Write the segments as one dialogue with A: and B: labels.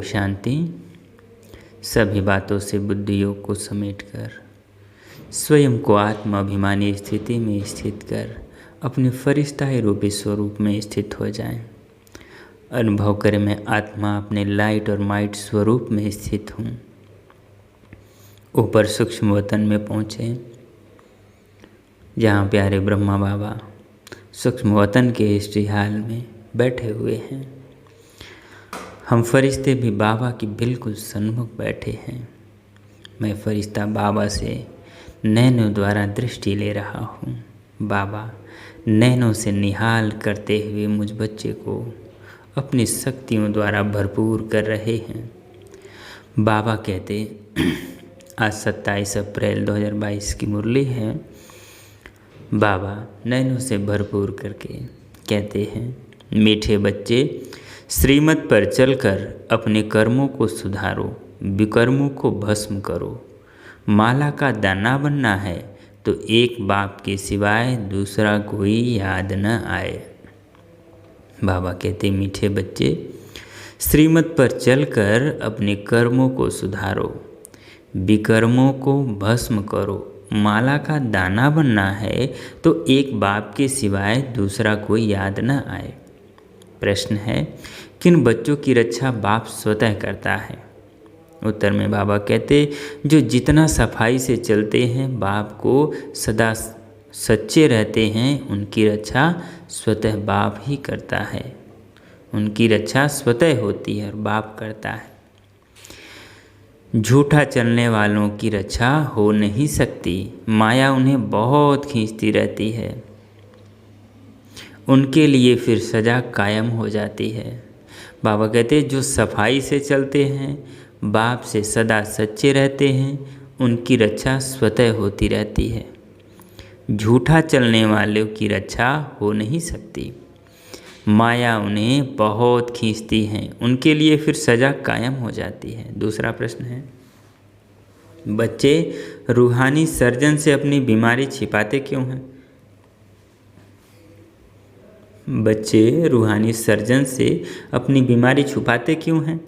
A: शांति। सभी बातों से बुद्धि योग को समेटकर स्वयं को आत्मा अभिमानी स्थिति में स्थित कर अपने फरिश्ताई रूपी स्वरूप में स्थित हो जाएं। अनुभव करें मैं आत्मा अपने लाइट और माइट स्वरूप में स्थित हूँ। ऊपर सूक्ष्म वतन में पहुँचे जहाँ प्यारे ब्रह्मा बाबा सूक्ष्म वतन के स्त्रीहाल में बैठे हुए हैं। हम फरिश्ते भी बाबा की बिल्कुल सन्मुख बैठे हैं। मैं फरिश्ता बाबा से नैनों द्वारा दृष्टि ले रहा हूँ। बाबा नैनों से निहाल करते हुए मुझ बच्चे को अपनी शक्तियों द्वारा भरपूर कर रहे हैं। बाबा कहते आज 27 अप्रैल 2022 की मुरली है। बाबा नैनों से भरपूर करके कहते हैं, मीठे बच्चे श्रीमत पर चलकर अपने कर्मों को सुधारो, विकर्मों को भस्म करो। माला का दाना बनना है तो एक बाप के सिवाय दूसरा कोई याद न आए। बाबा कहते मीठे बच्चे श्रीमत पर चलकर अपने कर्मों को सुधारो, विकर्मों को भस्म करो। माला का दाना बनना है तो एक बाप के सिवाय दूसरा कोई याद न आए। प्रश्न है, किन बच्चों की रक्षा बाप स्वतः करता है? उत्तर में बाबा कहते जो जितना सफाई से चलते हैं, बाप को सदा सच्चे रहते हैं, उनकी रक्षा स्वतः बाप ही करता है। उनकी रक्षा स्वतः होती है और बाप करता है। झूठा चलने वालों की रक्षा हो नहीं सकती। माया उन्हें बहुत खींचती रहती है। उनके लिए फिर सजा कायम हो जाती है। बाबा कहते जो सफाई से चलते हैं, बाप से सदा सच्चे रहते हैं, उनकी रक्षा स्वतः होती रहती है। झूठा चलने वालों की रक्षा हो नहीं सकती। माया उन्हें बहुत खींचती है, उनके लिए फिर सजा कायम हो जाती है। दूसरा प्रश्न है, बच्चे रूहानी सर्जन से अपनी बीमारी छिपाते क्यों हैं? बच्चे रूहानी सर्जन से अपनी बीमारी छुपाते क्यों हैं?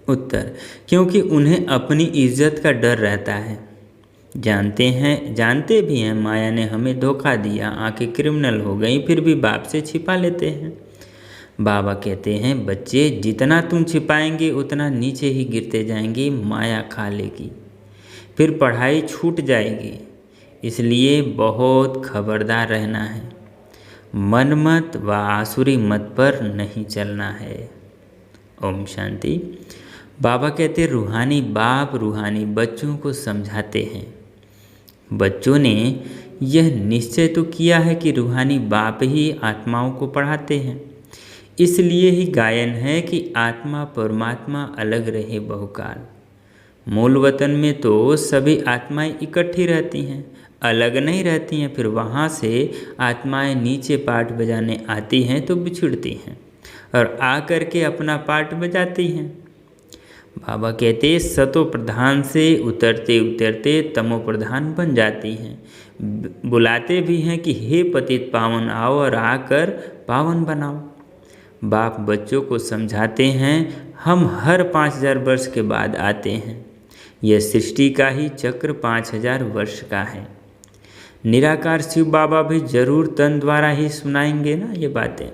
A: उत्तर, क्योंकि उन्हें अपनी इज्जत का डर रहता है। जानते भी हैं माया ने हमें धोखा दिया, आंखें क्रिमिनल हो गई, फिर भी बाप से छिपा लेते हैं। बाबा कहते हैं बच्चे जितना तुम छिपाएंगे उतना नीचे ही गिरते जाएंगे, माया खा लेगी, फिर पढ़ाई छूट जाएगी। इसलिए बहुत खबरदार रहना है। मनमत व आसुरी मत पर नहीं चलना है। ओम शांति। बाबा कहते रूहानी बाप रूहानी बच्चों को समझाते हैं। बच्चों ने यह निश्चय तो किया है कि रूहानी बाप ही आत्माओं को पढ़ाते हैं। इसलिए ही गायन है कि आत्मा परमात्मा अलग रहे बहुकाल। मूल वतन में तो सभी आत्माएं इकट्ठी रहती हैं, अलग नहीं रहती हैं। फिर वहाँ से आत्माएं नीचे पाठ बजाने आती हैं तो बिछुड़ती हैं और आकर के अपना पाठ बजाती हैं। बाबा कहते सतो प्रधान से उतरते उतरते तमो प्रधान बन जाती हैं। बुलाते भी हैं कि हे पतित पावन आओ और आकर पावन बनाओ। बाप बच्चों को समझाते हैं हम हर 5000 वर्ष के बाद आते हैं। यह सृष्टि का ही चक्र 5000 वर्ष का है। निराकार शिव बाबा भी जरूर तन द्वारा ही सुनाएंगे ना ये बातें।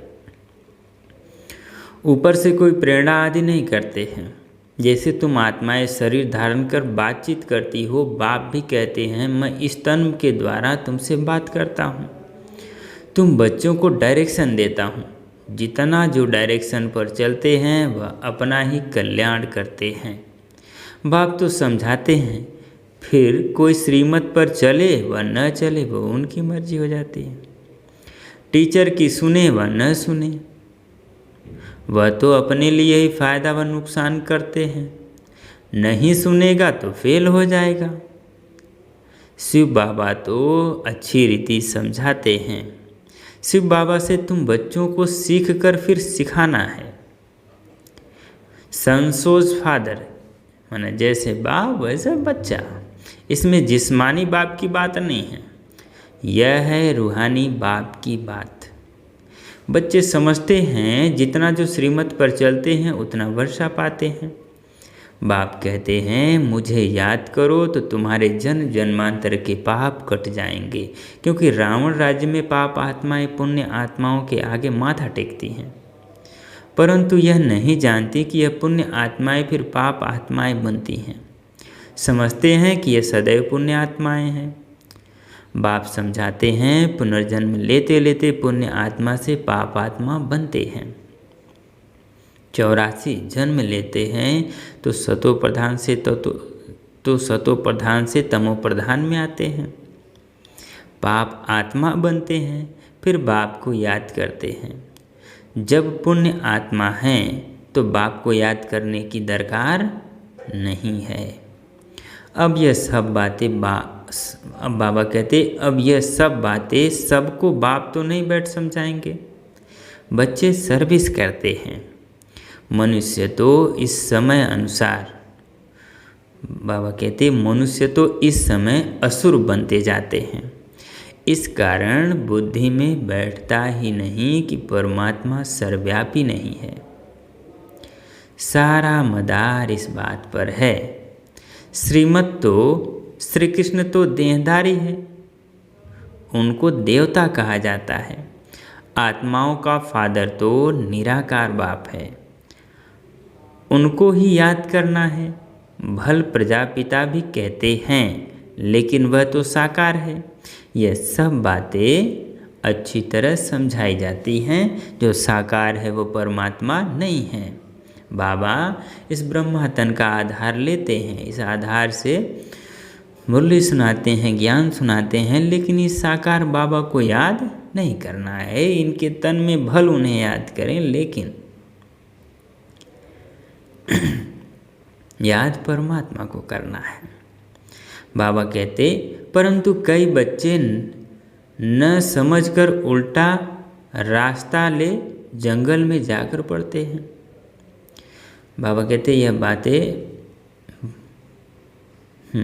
A: ऊपर से कोई प्रेरणा आदि नहीं करते हैं। जैसे तुम आत्माएं शरीर धारण कर बातचीत करती हो, बाप भी कहते हैं मैं इस तन के द्वारा तुमसे बात करता हूँ। तुम बच्चों को डायरेक्शन देता हूँ। जितना जो डायरेक्शन पर चलते हैं वह अपना ही कल्याण करते हैं। बाप तो समझाते हैं, फिर कोई श्रीमत पर चले व न चले वो उनकी मर्जी हो जाती है। टीचर की सुने व न सुने, वह तो अपने लिए ही फायदा व नुकसान करते हैं। नहीं सुनेगा तो फेल हो जाएगा। शिव बाबा तो अच्छी रीति समझाते हैं। शिव बाबा से तुम बच्चों को सीख कर फिर सिखाना है। संसोज फादर माने जैसे बाप वैसे बच्चा। इसमें जिस्मानी बाप की बात नहीं है, यह है रूहानी बाप की बात। बच्चे समझते हैं जितना जो श्रीमत पर चलते हैं उतना वर्षा पाते हैं। बाप कहते हैं मुझे याद करो तो तुम्हारे जन्म जन्मांतर के पाप कट जाएंगे, क्योंकि रावण राज्य में पाप आत्माएं पुण्य आत्माओं के आगे माथा टेकती हैं, परंतु यह नहीं जानती कि यह पुण्य आत्माएं फिर पाप आत्माएं बनती हैं। समझते हैं कि यह सदैव पुण्य आत्माएं हैं। बाप समझाते हैं पुनर्जन्म लेते लेते पुण्य आत्मा से पाप आत्मा बनते हैं। 84 जन्म लेते हैं तो सतो प्रधान से तमो प्रधान में आते हैं। पाप आत्मा बनते हैं, फिर बाप को याद करते हैं। जब पुण्य आत्मा हैं तो बाप को याद करने की दरकार नहीं है। अब यह सब बातें अब बाबा कहते अब यह सब बातें सबको बाप तो नहीं बैठ समझाएंगे। बच्चे सर्विस करते हैं। मनुष्य तो इस समय अनुसार बाबा कहते मनुष्य तो इस समय असुर बनते जाते हैं। इस कारण बुद्धि में बैठता ही नहीं कि परमात्मा सर्वव्यापी नहीं है। सारा मदार इस बात पर है। श्रीमत तो श्री कृष्ण तो देहधारी है, उनको देवता कहा जाता है। आत्माओं का फादर तो निराकार बाप है, उनको ही याद करना है। भल प्रजापिता भी कहते हैं, लेकिन वह तो साकार है। यह सब बातें अच्छी तरह समझाई जाती हैं। जो साकार है वो परमात्मा नहीं है। बाबा इस ब्रह्मातन का आधार लेते हैं, इस आधार से मुरली सुनाते हैं, ज्ञान सुनाते हैं, लेकिन इस साकार बाबा को याद नहीं करना है। इनके तन में भल उन्हें याद करें, लेकिन याद परमात्मा को करना है। बाबा कहते परंतु कई बच्चे न समझकर उल्टा रास्ता ले जंगल में जाकर पड़ते हैं। बाबा कहते यह बातें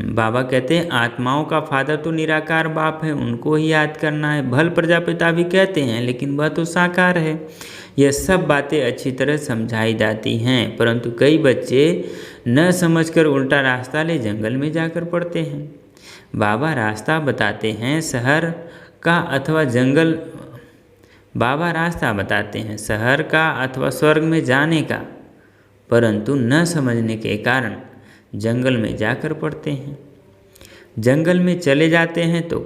A: बाबा कहते हैं आत्माओं का फादर तो निराकार बाप है, उनको ही याद करना है। भल प्रजापिता भी कहते हैं, लेकिन वह तो साकार है। यह सब बातें अच्छी तरह समझाई जाती हैं, परंतु कई बच्चे न समझकर उल्टा रास्ता ले जंगल में जाकर पड़ते हैं। बाबा रास्ता बताते हैं शहर का अथवा जंगल, बाबा रास्ता बताते हैं शहर का अथवा स्वर्ग में जाने का, परंतु न समझने के कारण जंगल में जाकर पड़ते हैं। जंगल में चले जाते हैं तो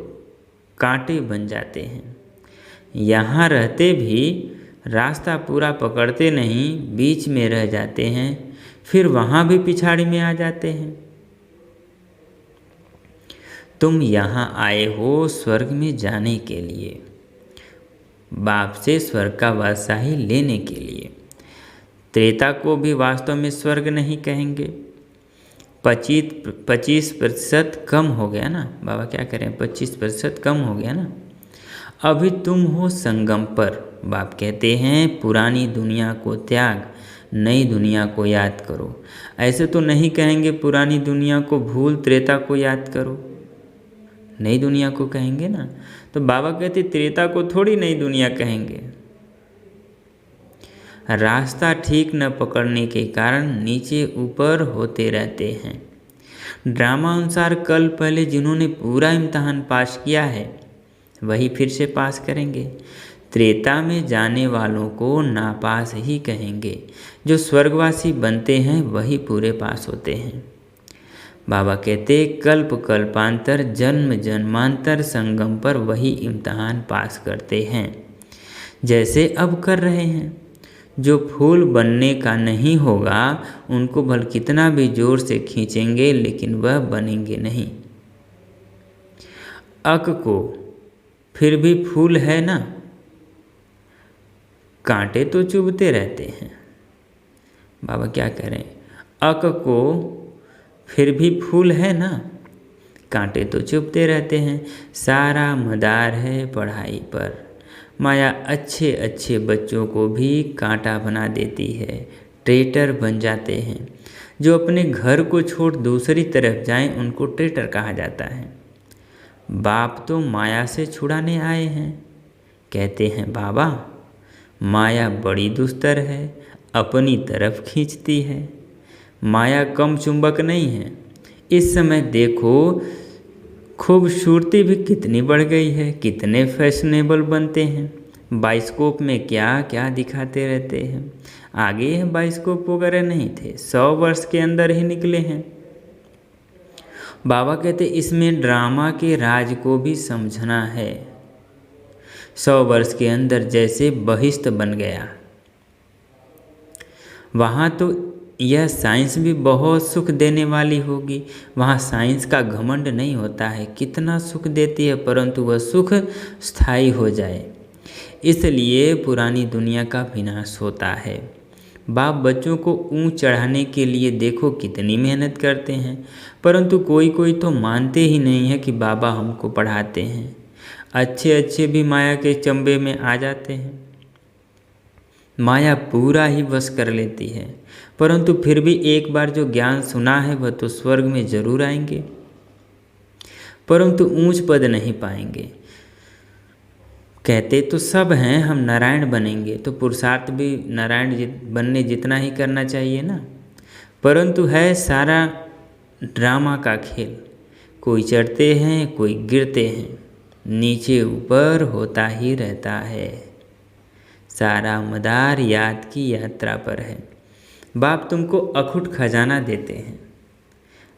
A: कांटे बन जाते हैं। यहाँ रहते भी रास्ता पूरा पकड़ते नहीं, बीच में रह जाते हैं, फिर वहाँ भी पिछाड़ी में आ जाते हैं। तुम यहाँ आए हो स्वर्ग में जाने के लिए, बाप से स्वर्ग का वासाही लेने के लिए। त्रेता को भी वास्तव में स्वर्ग नहीं कहेंगे। 25% कम हो गया ना, बाबा क्या करें, 25% कम हो गया ना। अभी तुम हो संगम पर। बाप कहते हैं पुरानी दुनिया को त्याग, नई दुनिया को याद करो। ऐसे तो नहीं कहेंगे पुरानी दुनिया को भूल, त्रेता को याद करो, नई दुनिया को कहेंगे ना। तो बाबा कहते त्रेता को थोड़ी नई दुनिया कहेंगे। रास्ता ठीक न पकड़ने के कारण नीचे ऊपर होते रहते हैं। ड्रामा अनुसार कल पहले जिन्होंने पूरा इम्तहान पास किया है वही फिर से पास करेंगे। त्रेता में जाने वालों को नापास ही कहेंगे। जो स्वर्गवासी बनते हैं वही पूरे पास होते हैं। बाबा कहते कल्प कल्पांतर जन्म जन्मांतर संगम पर वही इम्तहान पास करते हैं, जैसे अब कर रहे हैं। जो फूल बनने का नहीं होगा उनको भल कितना भी जोर से खींचेंगे, लेकिन वह बनेंगे नहीं। अक को फिर भी फूल है ना, कांटे तो चुभते रहते हैं। बाबा क्या करें, अक को फिर भी फूल है ना, कांटे तो चुभते रहते हैं। सारा मदार है पढ़ाई पर। माया अच्छे अच्छे बच्चों को भी कांटा बना देती है, ट्रेटर बन जाते हैं। जो अपने घर को छोड़ दूसरी तरफ जाएं उनको ट्रेटर कहा जाता है। बाप तो माया से छुड़ाने आए हैं। कहते हैं बाबा माया बड़ी दुस्तर है, अपनी तरफ खींचती है। माया कम चुंबक नहीं है। इस समय देखो खूबसूरती भी कितनी बढ़ गई है, कितने फैशनेबल बनते हैं। बाइस्कोप में क्या क्या दिखाते रहते हैं। आगे बाइस्कोप वगैरह नहीं थे, 100 वर्ष के अंदर ही निकले हैं। बाबा कहते इसमें ड्रामा के राज को भी समझना है। 100 वर्ष के अंदर जैसे बहिष्त बन गया, वहाँ तो यह साइंस भी बहुत सुख देने वाली होगी। वहाँ साइंस का घमंड नहीं होता है, कितना सुख देती है, परंतु वह सुख स्थायी हो जाए, इसलिए पुरानी दुनिया का विनाश होता है। बाप बच्चों को ऊंच चढ़ाने के लिए देखो कितनी मेहनत करते हैं, परंतु कोई कोई तो मानते ही नहीं है कि बाबा हमको पढ़ाते हैं। अच्छे अच्छे भी माया के चंबे में आ जाते हैं। माया पूरा ही वश कर लेती है, परंतु फिर भी एक बार जो ज्ञान सुना है वह तो स्वर्ग में जरूर आएंगे, परंतु ऊंच पद नहीं पाएंगे। कहते तो सब हैं हम नारायण बनेंगे, तो पुरुषार्थ भी नारायण बनने जितना ही करना चाहिए ना, परंतु है सारा ड्रामा का खेल। कोई चढ़ते हैं, कोई गिरते हैं, नीचे ऊपर होता ही रहता है। सारा मदार याद की यात्रा पर है। बाप तुमको अखुट खजाना देते हैं,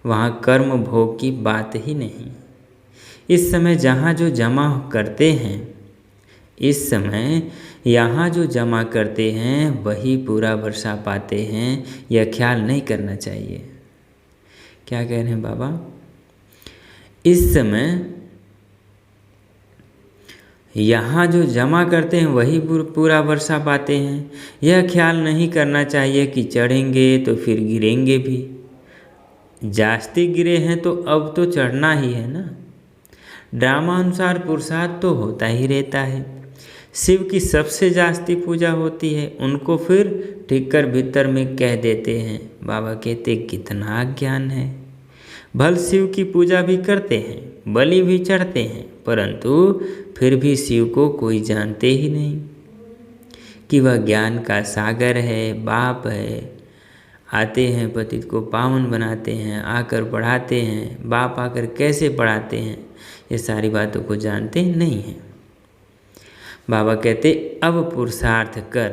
A: वहाँ कर्म भोग की बात ही नहीं। इस समय जहाँ जो जमा करते हैं, इस समय यहाँ जो जमा करते हैं वही पूरा वर्षा पाते हैं, यह ख्याल नहीं करना चाहिए। क्या कह रहे हैं बाबा? इस समय यहाँ जो जमा करते हैं वही पूरा वर्षा पाते हैं, यह ख्याल नहीं करना चाहिए कि चढ़ेंगे तो फिर गिरेंगे भी। जास्ती गिरे हैं तो अब तो चढ़ना ही है ना। ड्रामा अनुसार पुरुषार्थ तो होता ही रहता है। शिव की सबसे जास्ती पूजा होती है, उनको फिर ठीक कर भीतर में कह देते हैं। बाबा कहते कितना ज्ञान है। भल शिव की पूजा भी करते हैं, बलि भी चढ़ते हैं, परंतु फिर भी शिव को कोई जानते ही नहीं कि वह ज्ञान का सागर है, बाप है। आते हैं पतित को पावन बनाते हैं, आकर पढ़ाते हैं। बाप आकर कैसे पढ़ाते हैं ये सारी बातों को जानते नहीं हैं। बाबा कहते अब पुरुषार्थ कर,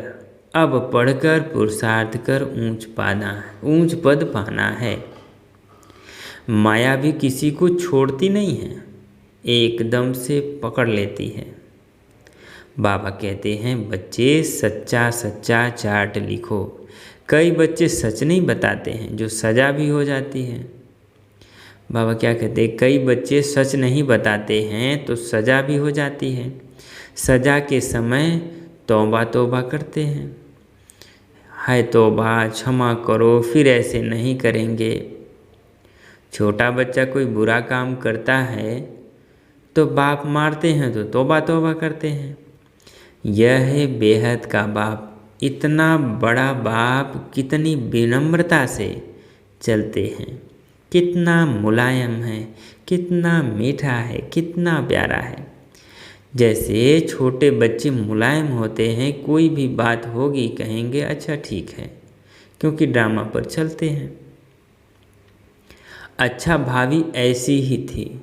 A: अब पढ़कर पुरुषार्थ कर ऊंच पद पाना है। माया भी किसी को छोड़ती नहीं है, एकदम से पकड़ लेती है। बाबा कहते हैं बच्चे सच्चा सच्चा चार्ट लिखो। कई बच्चे सच नहीं बताते हैं, जो सज़ा भी हो जाती है। बाबा क्या कहते हैं, कई बच्चे सच नहीं बताते हैं तो सज़ा भी हो जाती है। सज़ा के समय तौबा तौबा करते हैं, हाय तौबा, क्षमा करो, फिर ऐसे नहीं करेंगे। छोटा बच्चा कोई बुरा काम करता है तो बाप मारते हैं तो तौबा तौबा करते हैं। यह है बेहद का बाप। इतना बड़ा बाप कितनी विनम्रता से चलते हैं, कितना मुलायम है, कितना मीठा है, कितना प्यारा है। जैसे छोटे बच्चे मुलायम होते हैं, कोई भी बात होगी कहेंगे अच्छा ठीक है, क्योंकि ड्रामा पर चलते हैं। अच्छा भाभी ऐसी ही थी।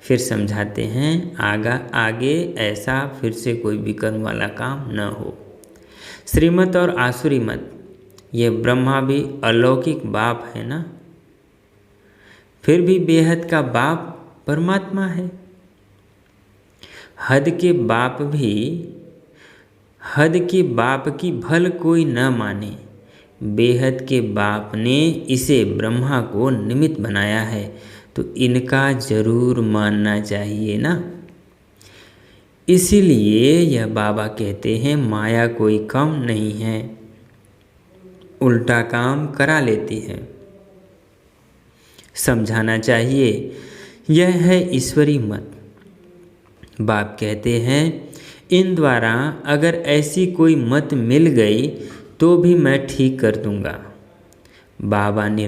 A: फिर समझाते हैं आगे ऐसा फिर से कोई विकर्म वाला काम न हो। श्रीमत और आसुरी मत, ये ब्रह्मा भी अलौकिक बाप है ना, फिर भी बेहद का बाप परमात्मा है। हद के बाप की भल कोई न माने। बेहद के बाप ने इसे ब्रह्मा को निमित्त बनाया है, तो इनका जरूर मानना चाहिए ना। इसीलिए यह बाबा कहते हैं माया कोई कम नहीं है, उल्टा काम करा लेती है। समझाना चाहिए, यह है ईश्वरी मत। बाप कहते हैं इन द्वारा अगर ऐसी कोई मत मिल गई तो भी मैं ठीक कर दूंगा। बाबा ने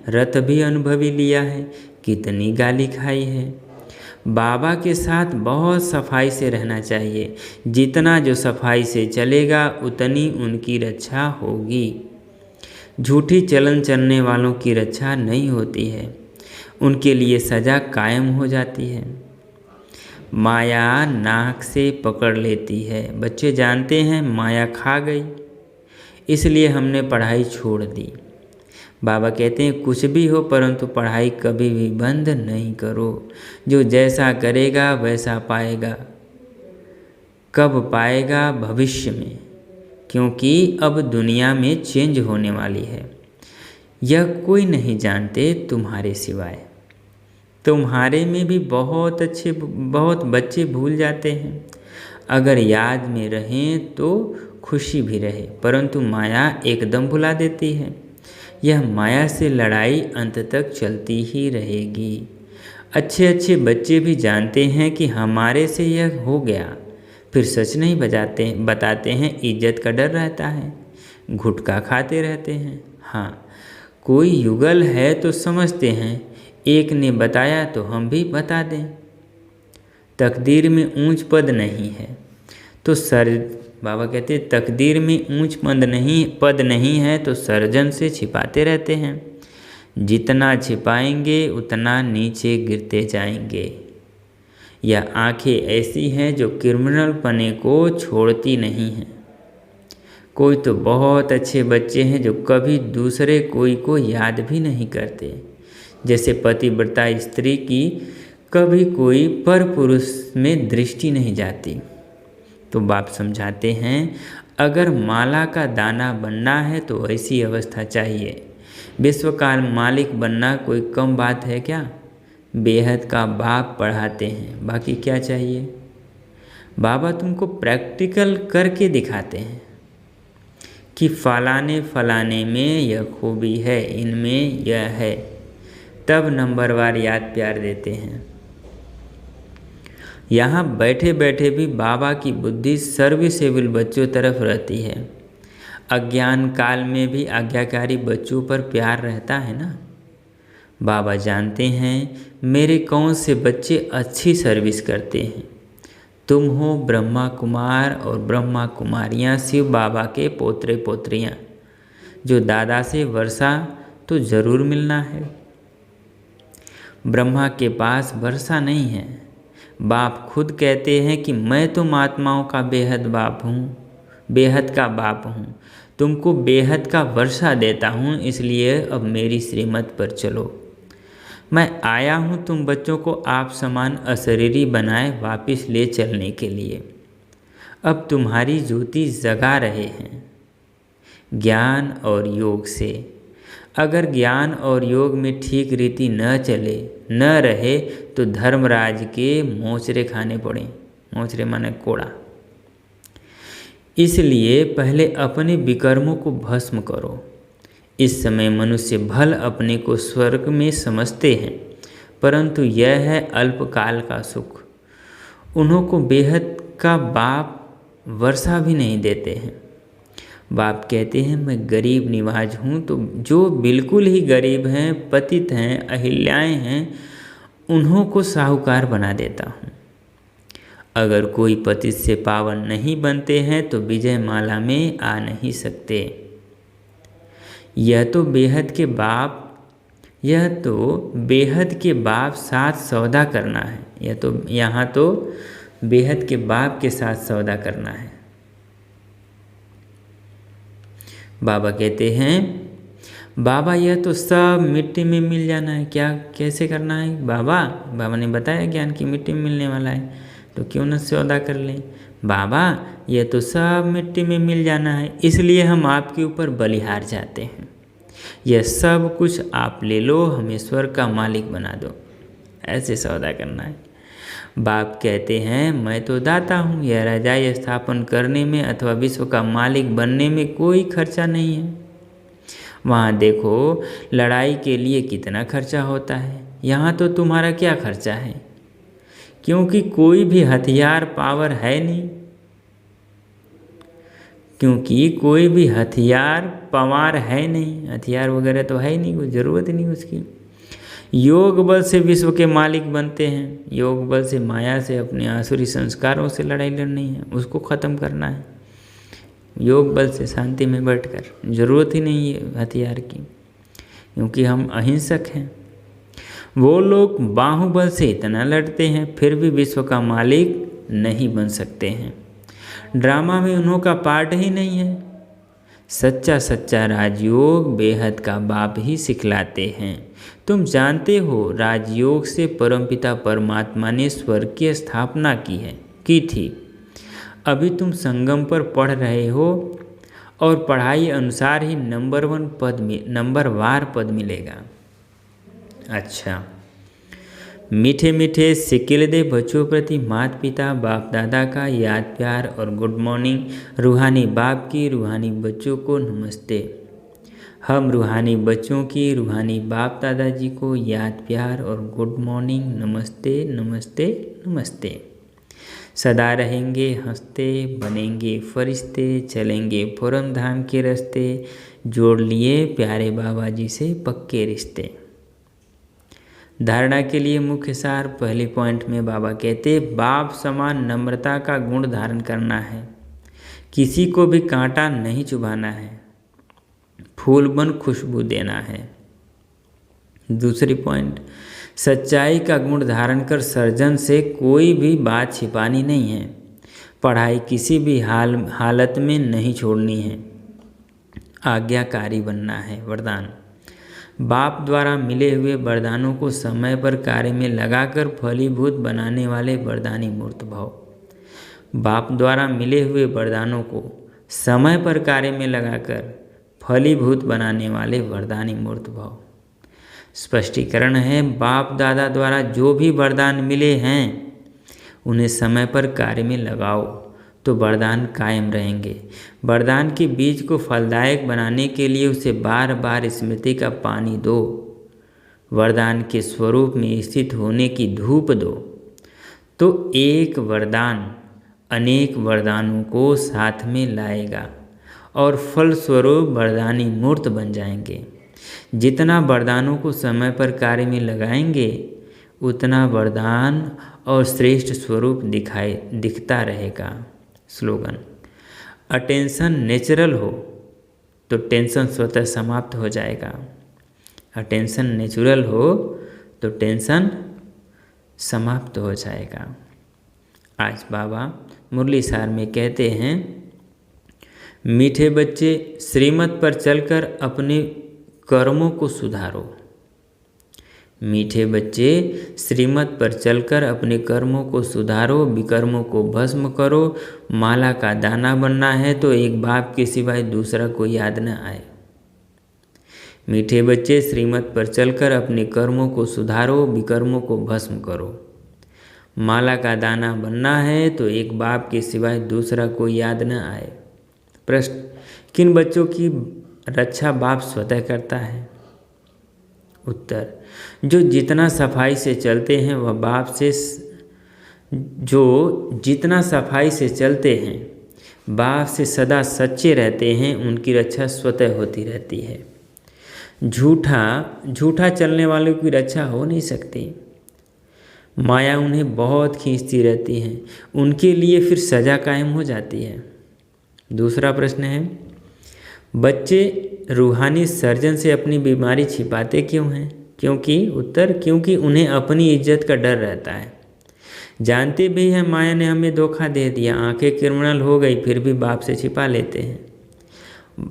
A: रथ भी अनुभवी लिया है, कितनी गाली खाई है। बाबा के साथ बहुत सफाई से रहना चाहिए। जितना जो सफाई से चलेगा उतनी उनकी रक्षा होगी। झूठी चलन चलने वालों की रक्षा नहीं होती है, उनके लिए सजा कायम हो जाती है। माया नाक से पकड़ लेती है। बच्चे जानते हैं माया खा गई, इसलिए हमने पढ़ाई छोड़ दी। बाबा कहते हैं कुछ भी हो परंतु पढ़ाई कभी भी बंद नहीं करो। जो जैसा करेगा वैसा पाएगा। कब पाएगा? भविष्य में, क्योंकि अब दुनिया में चेंज होने वाली है। यह कोई नहीं जानते तुम्हारे सिवाय। तुम्हारे में भी बहुत बच्चे भूल जाते हैं। अगर याद में रहें तो खुशी भी रहे, परंतु माया एकदम भुला देती है। यह माया से लड़ाई अंत तक चलती ही रहेगी। अच्छे अच्छे बच्चे भी जानते हैं कि हमारे से यह हो गया, फिर सच नहीं बताते हैं। इज्जत का डर रहता है, गुटखा खाते रहते हैं। हाँ, कोई युगल है तो समझते हैं, एक ने बताया तो हम भी बता दें। तकदीर में ऊंच पद नहीं है तो बाबा कहते हैं तकदीर में ऊंच पद नहीं है तो सर्जन से छिपाते रहते हैं। जितना छिपाएंगे उतना नीचे गिरते जाएंगे। यह आंखें ऐसी हैं जो क्रिमिनल पने को छोड़ती नहीं हैं। कोई तो बहुत अच्छे बच्चे हैं जो कभी दूसरे कोई को याद भी नहीं करते। जैसे पतिव्रता स्त्री की कभी कोई पर पुरुष में दृष्टि नहीं जाती। तो बाप समझाते हैं अगर माला का दाना बनना है तो ऐसी अवस्था चाहिए। विश्व का मालिक बनना कोई कम बात है क्या? बेहद का बाप पढ़ाते हैं, बाकी क्या चाहिए? बाबा तुमको प्रैक्टिकल करके दिखाते हैं कि फलाने में यह खूबी है, इनमें यह है, तब नंबरवार याद प्यार देते हैं। यहाँ बैठे बैठे भी बाबा की बुद्धि सर्विसेबल बच्चों तरफ रहती है। अज्ञान काल में भी आज्ञाकारी बच्चों पर प्यार रहता है ना। बाबा जानते हैं मेरे कौन से बच्चे अच्छी सर्विस करते हैं। तुम हो ब्रह्मा कुमार और ब्रह्मा कुमारियाँ शिव बाबा के पोतरे पोत्रियाँ। जो दादा से वर्षा तो ज़रूर मिलना है। ब्रह्मा के पास वर्षा नहीं है। बाप खुद कहते हैं कि मैं तो महात्माओं का बेहद का बाप हूँ। तुमको बेहद का वर्षा देता हूँ, इसलिए अब मेरी श्रीमत पर चलो। मैं आया हूँ तुम बच्चों को आप समान अशरीरी बनाए वापिस ले चलने के लिए। अब तुम्हारी ज्योति जगा रहे हैं ज्ञान और योग से। अगर ज्ञान और योग में ठीक रीति न रहे तो धर्मराज के मोचरे खाने पड़े। मोचरे माने कोड़ा। इसलिए पहले अपने विकर्मों को भस्म करो। इस समय मनुष्य भल अपने को स्वर्ग में समझते हैं, परंतु यह है अल्पकाल का सुख। उन्हों को बेहद का बाप वर्षा भी नहीं देते हैं। बाप कहते हैं मैं गरीब निवाज हूँ, तो जो बिल्कुल ही गरीब हैं, पतित हैं, अहिल्याएँ हैं, उन्हों को साहूकार बना देता हूँ। अगर कोई पतित से पावन नहीं बनते हैं तो विजय माला में आ नहीं सकते। यह तो बेहद के बाप साथ सौदा करना है। यहाँ तो बेहद के बाप के साथ सौदा करना है। बाबा कहते हैं बाबा यह तो सब मिट्टी में मिल जाना है, क्या कैसे करना है? बाबा ने बताया ज्ञान की मिट्टी में मिलने वाला है, तो क्यों न सौदा कर लें। बाबा यह तो सब मिट्टी में मिल जाना है, इसलिए हम आपके ऊपर बलिहार जाते हैं। यह सब कुछ आप ले लो, हमें स्वर्ग का मालिक बना दो। ऐसे सौदा करना है। बाप कहते हैं मैं तो दाता हूँ। यह राजाई स्थापन करने में अथवा विश्व का मालिक बनने में कोई खर्चा नहीं है। वहाँ देखो लड़ाई के लिए कितना खर्चा होता है। यहाँ तो तुम्हारा क्या खर्चा है, क्योंकि कोई भी हथियार पावर है नहीं। हथियार वगैरह तो है नहीं, कोई ज़रूरत नहीं उसकी। योग बल से विश्व के मालिक बनते हैं। योग बल से माया से, अपने आसुरी संस्कारों से लड़ाई लड़नी है, उसको ख़त्म करना है। योग बल से शांति में बैठकर, ज़रूरत ही नहीं है हथियार की, क्योंकि हम अहिंसक हैं। वो लोग बाहुबल से इतना लड़ते हैं फिर भी विश्व का मालिक नहीं बन सकते हैं। ड्रामा में उन्हों का पार्ट ही नहीं है। सच्चा सच्चा राजयोग बेहद का बाप ही सिखलाते हैं। तुम जानते हो राजयोग से परमपिता परमात्मा ने स्वर्ग की स्थापना की थी। अभी तुम संगम पर पढ़ रहे हो और पढ़ाई अनुसार ही नंबरवार पद मिलेगा। अच्छा, मीठे मीठे सिक्के दे बच्चों प्रति माता पिता बाप दादा का याद प्यार और गुड मॉर्निंग। रूहानी बाप की रूहानी बच्चों को नमस्ते। हम रूहानी बच्चों की रूहानी बाप दादाजी को याद प्यार और गुड मॉर्निंग, नमस्ते नमस्ते नमस्ते। सदा रहेंगे हंसते, बनेंगे फरिश्ते, चलेंगे परम धाम के रास्ते, जोड़ लिए प्यारे बाबा जी से पक्के रिश्ते। धारणा के लिए मुख्य सार, पहले पॉइंट में बाबा कहते बाप समान नम्रता का गुण धारण करना है। किसी को भी कांटा नहीं चुभाना है, फूल बन खुशबू देना है। दूसरी पॉइंट, सच्चाई का गुण धारण कर सर्जन से कोई भी बात छिपानी नहीं है। पढ़ाई किसी भी हालत में नहीं छोड़नी है। आज्ञाकारी बनना है। वरदान, बाप द्वारा मिले हुए वरदानों को समय पर कार्य में लगाकर फलीभूत बनाने वाले वरदानी मूर्त भाव। बाप द्वारा मिले हुए वरदानों को समय पर कार्य में लगाकर फलीभूत बनाने वाले वरदानी मूर्त भाव। स्पष्टीकरण है, बाप दादा द्वारा जो भी वरदान मिले हैं उन्हें समय पर कार्य में लगाओ तो वरदान कायम रहेंगे। वरदान के बीज को फलदायक बनाने के लिए उसे बार बार स्मृति का पानी दो। वरदान के स्वरूप में स्थित होने की धूप दो, तो एक वरदान अनेक वरदानों को साथ में लाएगा और फलस्वरूप वरदानी मूर्त बन जाएंगे। जितना वरदानों को समय पर कार्य में लगाएंगे उतना वरदान और श्रेष्ठ स्वरूप दिखता रहेगा। स्लोगन, अटेंशन नेचुरल हो तो टेंशन स्वतः समाप्त हो जाएगा। अटेंशन नेचुरल हो तो टेंशन समाप्त हो जाएगा। आज बाबा मुरली सार में कहते हैं, मीठे बच्चे श्रीमत पर चलकर अपने कर्मों को सुधारो। मीठे बच्चे श्रीमत पर चलकर अपने कर्मों को सुधारो, विकर्मों को भस्म करो। माला का दाना बनना है तो एक बाप के सिवाय दूसरा कोई याद न आए। मीठे बच्चे श्रीमत पर चलकर अपने कर्मों को सुधारो, विकर्मों को भस्म करो। माला का दाना बनना है तो एक बाप के सिवाय दूसरा कोई याद न आए। प्रश्न, किन बच्चों की रक्षा बाप स्वतः करता है? उत्तर, जो जितना सफाई से चलते हैं वह बाप से बाप से सदा सच्चे रहते हैं, उनकी रक्षा स्वतः होती रहती है। झूठा चलने वालों की रक्षा हो नहीं सकती। माया उन्हें बहुत खींचती रहती है, उनके लिए फिर सजा कायम हो जाती है। दूसरा प्रश्न है, बच्चे रूहानी सर्जन से अपनी बीमारी छिपाते क्यों हैं? क्योंकि उन्हें अपनी इज्जत का डर रहता है। जानते भी हैं माया ने हमें धोखा दे दिया, आंखें क्रिमिनल हो गई, फिर भी बाप से छिपा लेते हैं।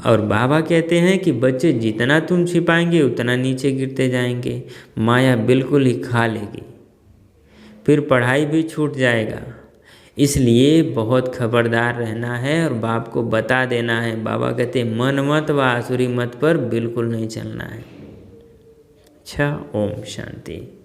A: और बाबा कहते हैं कि बच्चे जितना तुम छिपाएंगे उतना नीचे गिरते जाएंगे, माया बिल्कुल ही खा लेगी, फिर पढ़ाई भी छूट जाएगा। इसलिए बहुत खबरदार रहना है और बाप को बता देना है। बाबा कहते मन मत व आसुरी मत पर बिल्कुल नहीं चलना है। अच्छा, ओम शांति।